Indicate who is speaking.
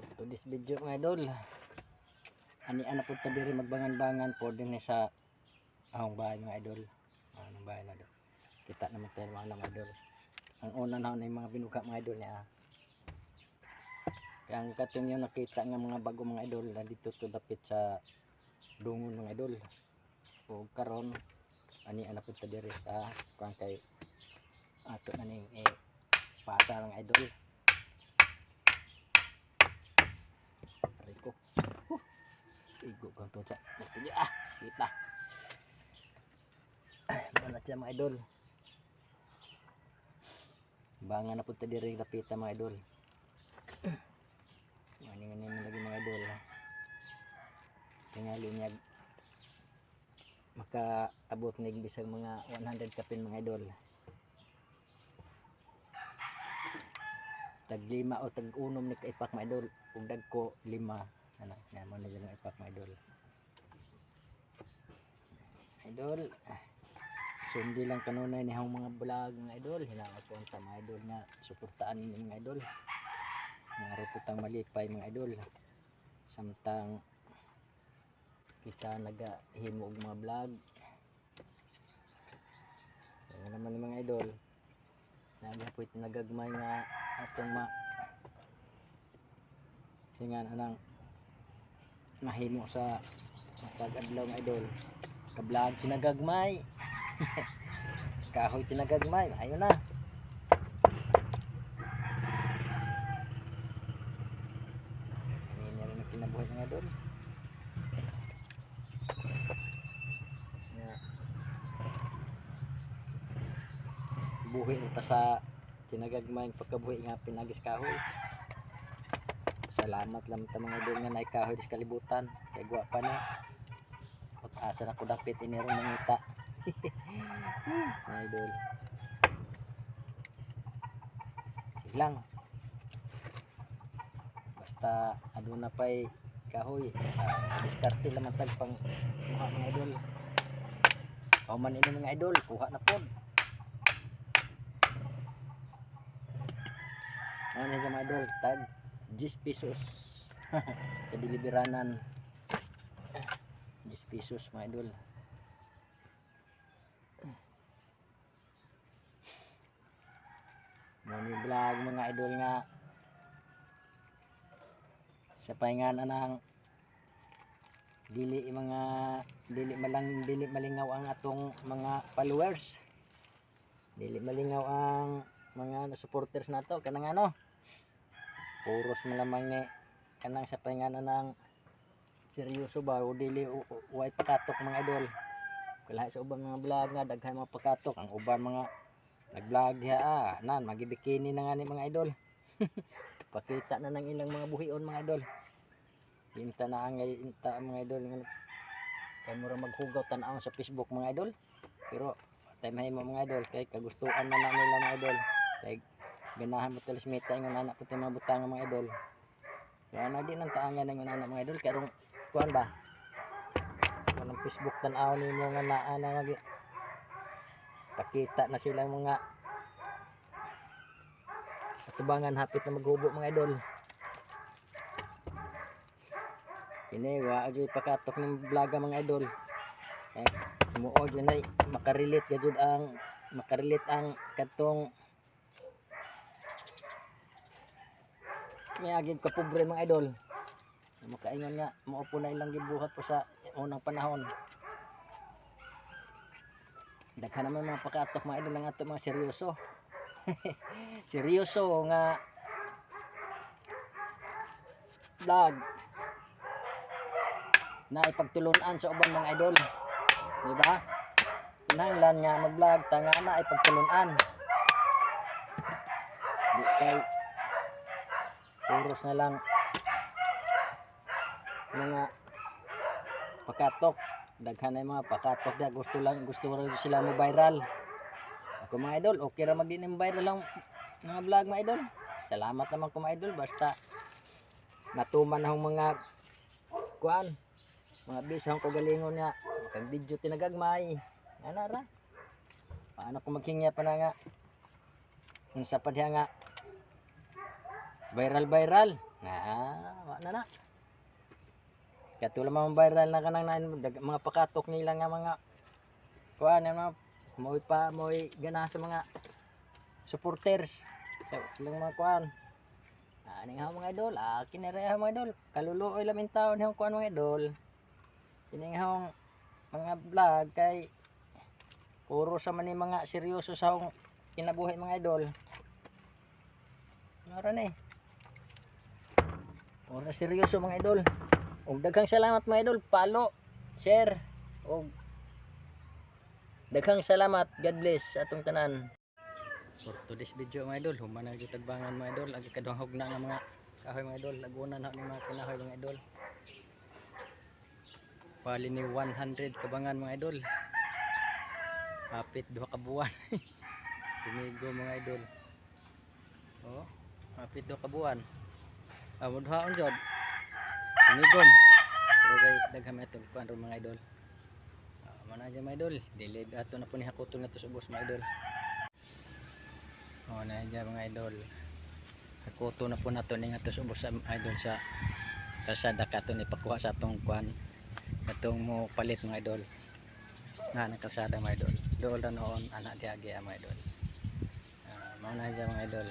Speaker 1: For today's video mga idol, ani anak po ta diri magbangan-bangan po din sa ahong bahay mga idol. Anong bahay na do. Kita naman tayo mga idol. Ang una na yung mga binuka mga idol niya. Kaya ang katong yung nakita nga mga bago mga idol na dito to dapit sa dungon mga idol. O karon ani anak po ta diri sa kuan kay ato na ning pasa mga idol. Ko igo kang to sa kita balat siya mga idol, bangan na punta diri lapita mga idol. Ngayon lagi mga idol, tingali niya makaabot nig bisag mga 100 kapin mga idol, tag 5 o tag 1 ni kaipak mga idol, ug dagko 5 ana naman na yung ipak mga idol. Idol sundi lang kanunay ni hang mga vlog mga idol, hinaot po ang mga idol nga suportaan ni mga idol nga ruputang malipay mga idol samtang kita nagahimo og mga vlog. Nga naman ni mga idol nagapoy nagagmay nga atong singan anang mahimo sa pag-adlaw mga idol, ka-vlog tinagagmay. Kahoy tinagagmay ayo na. Ini rin ang kinabuhi mga idol nga buhi ita sa tinagagmay pagkabuhi nga pinagis kahoy. Salamat lang ta mga idol nga naikahoy sa kalibutan kay guwapa na at asa na ko dapit inirong mangita. Mga idol sige lang basta aduna pay kahoy diskarte laman tag pang kuha mga idol. Kauman ini mga idol kuha na pod. Ano sa mga idol tag 10 pesos sa diliberanan 10 pesos mga idol. Muni vlog mga idol nga sa paingan anang dili malingaw ang atong mga followers, dili malingaw ang mga supporters nato kanang ano puros malamang ni kanang sa paingan anang seryoso ba o dili way pakatok mga idol. Kalahi sa ubang mga vlog nga daghan mga pakatok, ang uban mga nag-vlog diha nan magibikini na nga ni mga idol. Pakita na ng ilang mga buhion mga idol. Inta na ang inta mga idol kay mura maghugaw tan-aw sa Facebook mga idol. Pero tay mahimo mga idol kay kagustuhan na nila mga idol. Kay ganahan mo telismita ingon anak ko mga butang mga idol. Kaya na di nang taangan ng anak mga idol kay rong kuan ba. Kanang Facebook tan-aw nimo nga naa na pakita na silang mga katubangan hapit na maghubo mga idol. Kini wa gyud pakatok ng vlog mga idol. Muo gyud nay makarelate ang katong miagid ka pobre mga idol. Makaingon nga mao po na ilang gibuhat po sa unang panahon. Daghan naman mga pakatok mga idol ang ato mga seryoso. Seryoso nga vlog na ipagtulunan sa ubang mga idol, di ba? Kinahanglan nga mag-vlog tanga na ipagtulunan. Di kay puros na lang mga pakatok. Daghan na mga pakatok da gusto rin sila mo viral. Ako mga idol okay ra magdin viral lang mga vlog mga idol. Salamat naman ko mga idol basta natuman ang mga kuan mga bisang ko galingon nga kag video tinagagmay ana ra paano ko maghingi pa na nga unsa pa diha nga viral na na. Katulad mga viral na kanang mga pakatok nila nga mga kuan mga mo'y gana sa mga supporters sa ilang mga kuan. Ani nga mga idol, kinara mga idol. Kaluluoy lamin taon yung kuan mga idol. Kini nga mga vlog kay puro sa man mga seryoso sa akong kinabuhi mga idol. Mara ni. Puro seryoso mga idol. Og daghang salamat mga idol, follow, share, og daghang salamat. God bless sa atong tanan. For today's video mga idol, human na gyud tagbangan mga idol, agi kadungog na nga mga kahoy mga idol, lagunan na ni mga kinahoy mga idol. Pali ni 100 kabangan mga idol. Hapit 2 ka buwan. Tumigo mga idol. Oh, hapit 2 ka buwan. Mudhaon jud. Tumigom. Pero kay daghang ito kuan mga idol. Mana dyan mga idol, dili ato na po ni hakutol na to sa ubos mga idol. Na dyan mga idol, hakuto na po nato ni nga to sa ubos sa idol sa kalsada kato ni pakuha sa atong kuan, atong mo palit mga idol nga ng kalsada mga idol. Dool na noon anak diagi mga idol. Mana dyan mga idol.